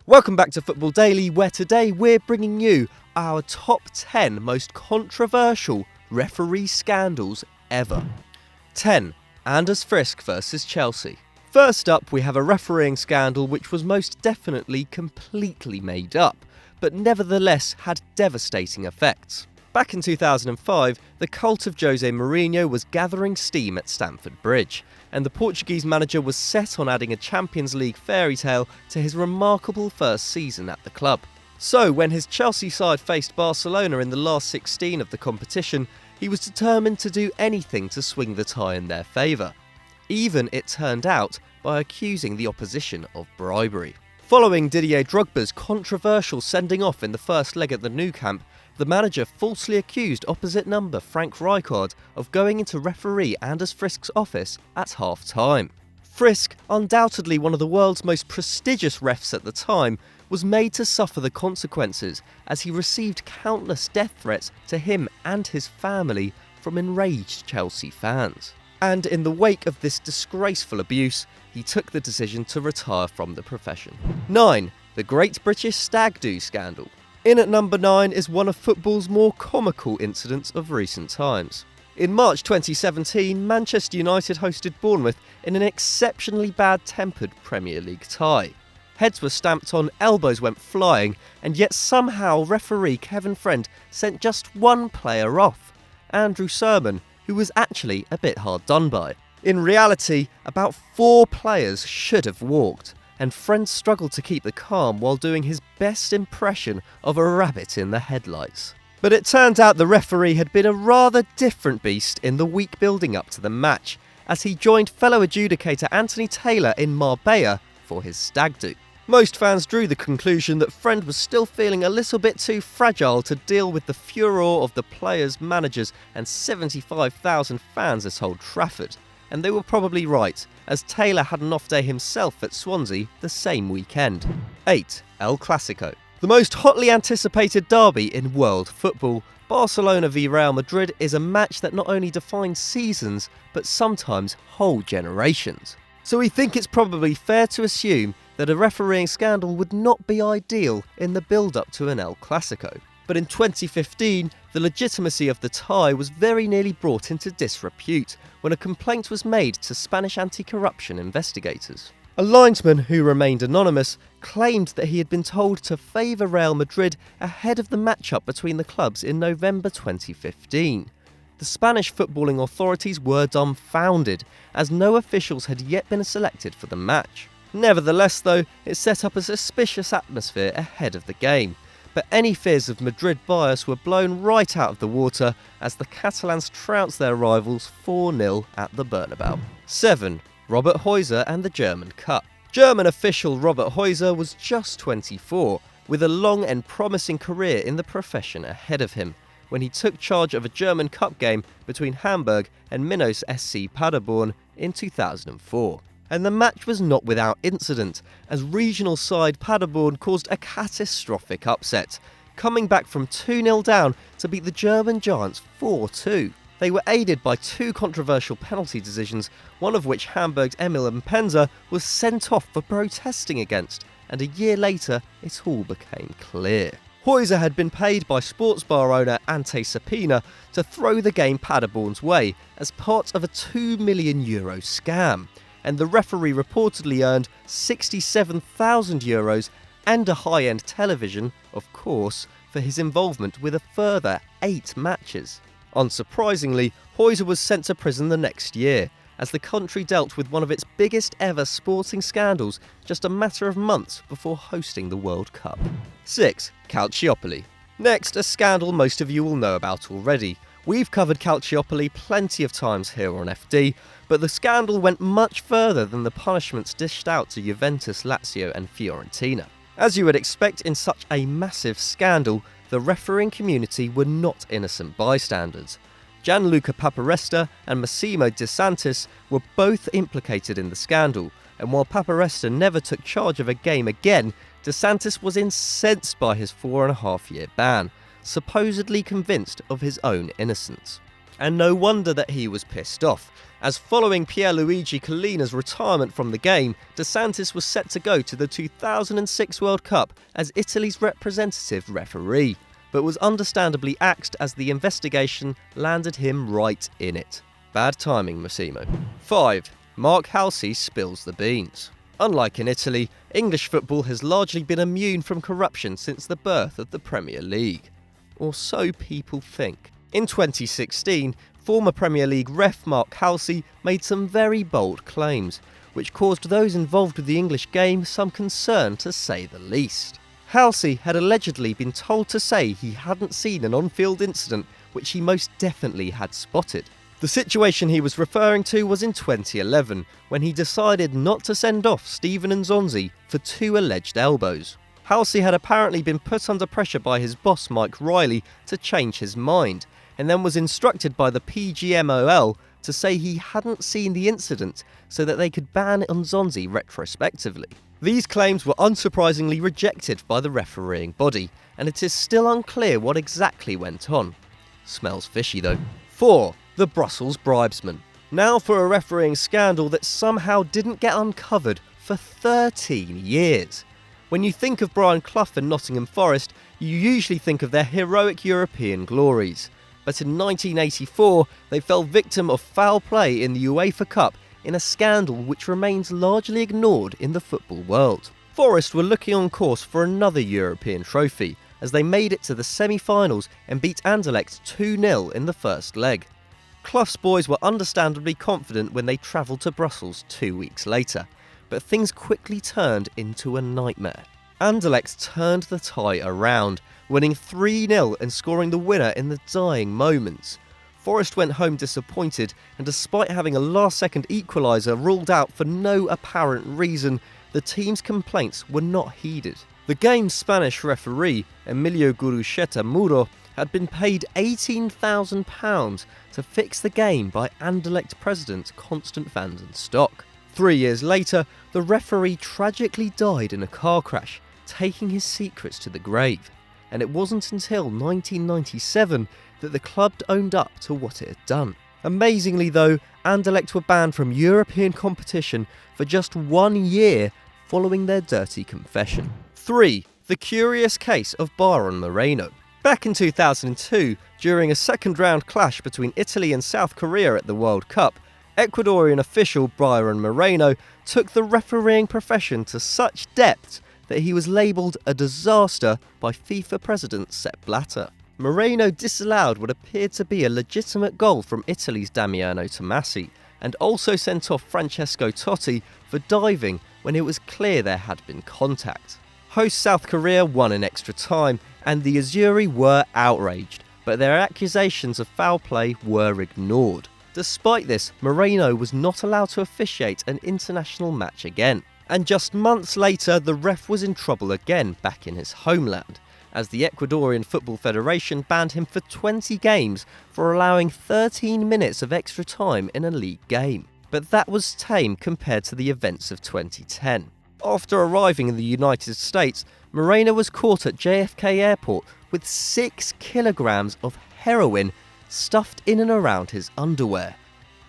Welcome back to Football Daily, where today we're bringing you our top 10 most controversial referee scandals ever. 10. Anders Frisk vs Chelsea. First up, we have a refereeing scandal which was most definitely completely made up, but nevertheless had devastating effects. Back in 2005, the cult of Jose Mourinho was gathering steam at Stamford Bridge, and the Portuguese manager was set on adding a Champions League fairy tale to his remarkable first season at the club. So, when his Chelsea side faced Barcelona in the last 16 of the competition, he was determined to do anything to swing the tie in their favour. Even, it turned out, by accusing the opposition of bribery. Following Didier Drogba's controversial sending off in the first leg at the Nou Camp, the manager falsely accused opposite number Frank Rijkaard of going into referee Anders Frisk's office at half-time. Frisk, undoubtedly one of the world's most prestigious refs at the time, was made to suffer the consequences as he received countless death threats to him and his family from enraged Chelsea fans. And in the wake of this disgraceful abuse, he took the decision to retire from the profession. 9. The Great British Stag Do Scandal. In at number 9 is one of football's more comical incidents of recent times. In March 2017, Manchester United hosted Bournemouth in an exceptionally bad-tempered Premier League tie. Heads were stamped on, elbows went flying, and yet somehow referee Kevin Friend sent just one player off, Andrew Surman, who was actually a bit hard done by. In reality, about 4 players should have walked, and Friend struggled to keep the calm while doing his best impression of a rabbit in the headlights. But it turned out the referee had been a rather different beast in the week building up to the match, as he joined fellow adjudicator Anthony Taylor in Marbella for his stag do. Most fans drew the conclusion that Friend was still feeling a little bit too fragile to deal with the furor of the players, managers and 75,000 fans at Old Trafford. And they were probably right, as Taylor had an off day himself at Swansea the same weekend. 8. El Clasico. The most hotly anticipated derby in world football, Barcelona v Real Madrid, is a match that not only defines seasons, but sometimes whole generations. So we think it's probably fair to assume that a refereeing scandal would not be ideal in the build-up to an El Clasico. But in 2015, the legitimacy of the tie was very nearly brought into disrepute when a complaint was made to Spanish anti-corruption investigators. A linesman who remained anonymous claimed that he had been told to favour Real Madrid ahead of the matchup between the clubs in November 2015. The Spanish footballing authorities were dumbfounded, as no officials had yet been selected for the match. Nevertheless, though, it set up a suspicious atmosphere ahead of the game. But any fears of Madrid bias were blown right out of the water as the Catalans trounced their rivals 4-0 at the Bernabeu. 7. Robert Heiser and the German Cup. German official Robert Heiser was just 24, with a long and promising career in the profession ahead of him, when he took charge of a German Cup game between Hamburg and Minos SC Paderborn in 2004. And the match was not without incident, as regional side Paderborn caused a catastrophic upset, coming back from 2-0 down to beat the German Giants 4-2. They were aided by 2 controversial penalty decisions, one of which Hamburg's Emil Mpenza was sent off for protesting against, and a year later it all became clear. Heiser had been paid by sports bar owner Ante Sapina to throw the game Paderborn's way as part of a €2 million scam. And the referee reportedly earned €67,000 and a high-end television, of course, for his involvement with a further 8 matches. Unsurprisingly, Heiser was sent to prison the next year, as the country dealt with one of its biggest ever sporting scandals just a matter of months before hosting the World Cup. 6. Calciopoli. Next, a scandal most of you will know about already. We've covered Calciopoli plenty of times here on FD, but the scandal went much further than the punishments dished out to Juventus, Lazio and Fiorentina. As you would expect in such a massive scandal, the refereeing community were not innocent bystanders. Gianluca Paparesta and Massimo De Santis were both implicated in the scandal, and while Paparesta never took charge of a game again, De Santis was incensed by his 4.5-year ban, supposedly convinced of his own innocence. And no wonder that he was pissed off, as following Pierluigi Collina's retirement from the game, De Santis was set to go to the 2006 World Cup as Italy's representative referee, but was understandably axed as the investigation landed him right in it. Bad timing, Massimo. 5. Mark Halsey spills the beans. Unlike in Italy, English football has largely been immune from corruption since the birth of the Premier League. Or so people think. In 2016, former Premier League ref Mark Halsey made some very bold claims, which caused those involved with the English game some concern, to say the least. Halsey had allegedly been told to say he hadn't seen an on-field incident which he most definitely had spotted. The situation he was referring to was in 2011, when he decided not to send off Steven Nzonzi for 2 alleged elbows. Halsey had apparently been put under pressure by his boss Mike Riley to change his mind, and then was instructed by the PGMOL to say he hadn't seen the incident so that they could ban Nzonzi retrospectively. These claims were unsurprisingly rejected by the refereeing body, and it is still unclear what exactly went on. Smells fishy though. 4. The Brussels bribesman. Now for a refereeing scandal that somehow didn't get uncovered for 13 years. When you think of Brian Clough and Nottingham Forest, you usually think of their heroic European glories. But in 1984, they fell victim of foul play in the UEFA Cup in a scandal which remains largely ignored in the football world. Forest were looking on course for another European trophy, as they made it to the semi-finals and beat Anderlecht 2-0 in the first leg. Clough's boys were understandably confident when they travelled to Brussels 2 weeks later, but things quickly turned into a nightmare. Anderlecht turned the tie around, winning 3-0 and scoring the winner in the dying moments. Forest went home disappointed, and despite having a last-second equaliser ruled out for no apparent reason, the team's complaints were not heeded. The game's Spanish referee, Emilio Guruceta Muro, had been paid £18,000 to fix the game by Anderlecht president Constant van den Stock. 3 years later, the referee tragically died in a car crash, taking his secrets to the grave. And it wasn't until 1997 that the club owned up to what it had done. Amazingly though, Anderlecht were banned from European competition for just 1 year following their dirty confession. 3. The curious case of Byron Moreno. Back in 2002, during a second-round clash between Italy and South Korea at the World Cup, Ecuadorian official Byron Moreno took the refereeing profession to such depth that he was labelled a disaster by FIFA president Sepp Blatter. Moreno disallowed what appeared to be a legitimate goal from Italy's Damiano Tommasi, and also sent off Francesco Totti for diving when it was clear there had been contact. Host South Korea won in extra time, and the Azzurri were outraged, but their accusations of foul play were ignored. Despite this, Moreno was not allowed to officiate an international match again. And just months later, the ref was in trouble again back in his homeland, as the Ecuadorian Football Federation banned him for 20 games for allowing 13 minutes of extra time in a league game. But that was tame compared to the events of 2010. After arriving in the United States, Moreno was caught at JFK Airport with 6 kilograms of heroin stuffed in and around his underwear.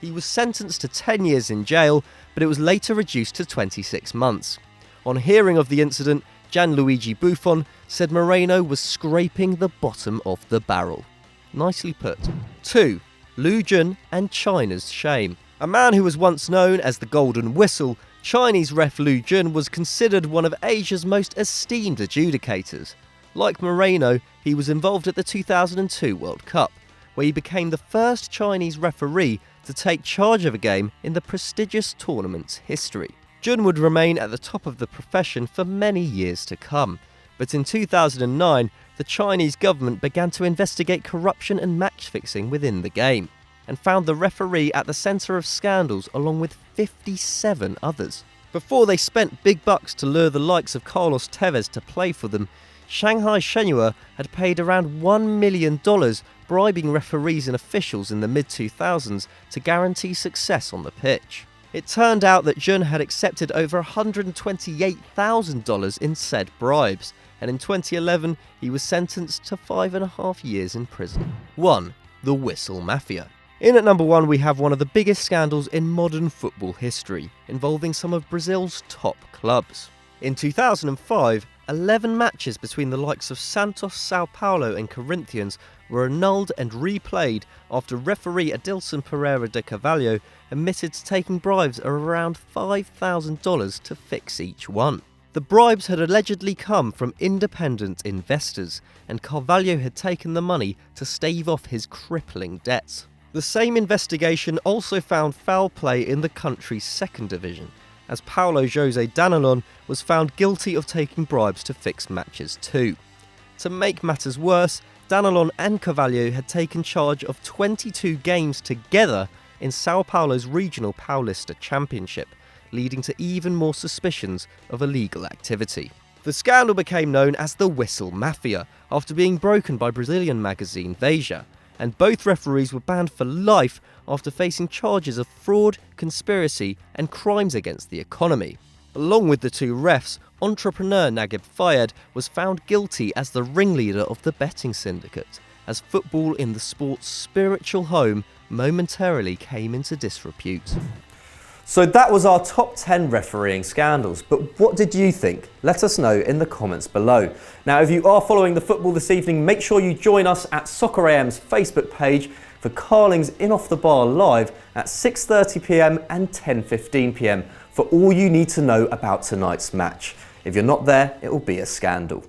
He was sentenced to 10 years in jail, but it was later reduced to 26 months. On hearing of the incident, Gianluigi Buffon said Moreno was scraping the bottom of the barrel. Nicely put. 2. Lu Jun and China's shame. A man who was once known as the Golden Whistle, Chinese ref Lu Jun was considered one of Asia's most esteemed adjudicators. Like Moreno, he was involved at the 2002 World Cup, where he became the first Chinese referee to take charge of a game in the prestigious tournament's history. Jun would remain at the top of the profession for many years to come, but in 2009, the Chinese government began to investigate corruption and match fixing within the game, and found the referee at the centre of scandals along with 57 others. Before they spent big bucks to lure the likes of Carlos Tevez to play for them, Shanghai Shenhua had paid around $1 million bribing referees and officials in the mid-2000s to guarantee success on the pitch. It turned out that Jun had accepted over $128,000 in said bribes, and in 2011 he was sentenced to 5.5 years in prison. 1. the Whistle Mafia. In at number 1 we have one of the biggest scandals in modern football history, involving some of Brazil's top clubs. In 2005, 11 matches between the likes of Santos, Sao Paulo and Corinthians were annulled and replayed after referee Adilson Pereira de Carvalho admitted to taking bribes of around $5,000 to fix each one. The bribes had allegedly come from independent investors, and Carvalho had taken the money to stave off his crippling debts. The same investigation also found foul play in the country's second division, as Paulo José Danilon was found guilty of taking bribes to fix matches too. To make matters worse, Danilon and Carvalho had taken charge of 22 games together in Sao Paulo's regional Paulista Championship, leading to even more suspicions of illegal activity. The scandal became known as the Whistle Mafia after being broken by Brazilian magazine Veja, and both referees were banned for life after facing charges of fraud, conspiracy and crimes against the economy. Along with the two refs, entrepreneur Naguib Fayed was found guilty as the ringleader of the betting syndicate, as football in the sport's spiritual home momentarily came into disrepute. So that was our top 10 refereeing scandals, but what did you think? Let us know in the comments below. Now, if you are following the football this evening, make sure you join us at Soccer AM's Facebook page for Carling's In Off the Bar live at 6:30 PM and 10:15 PM for all you need to know about tonight's match. If you're not there, it will be a scandal.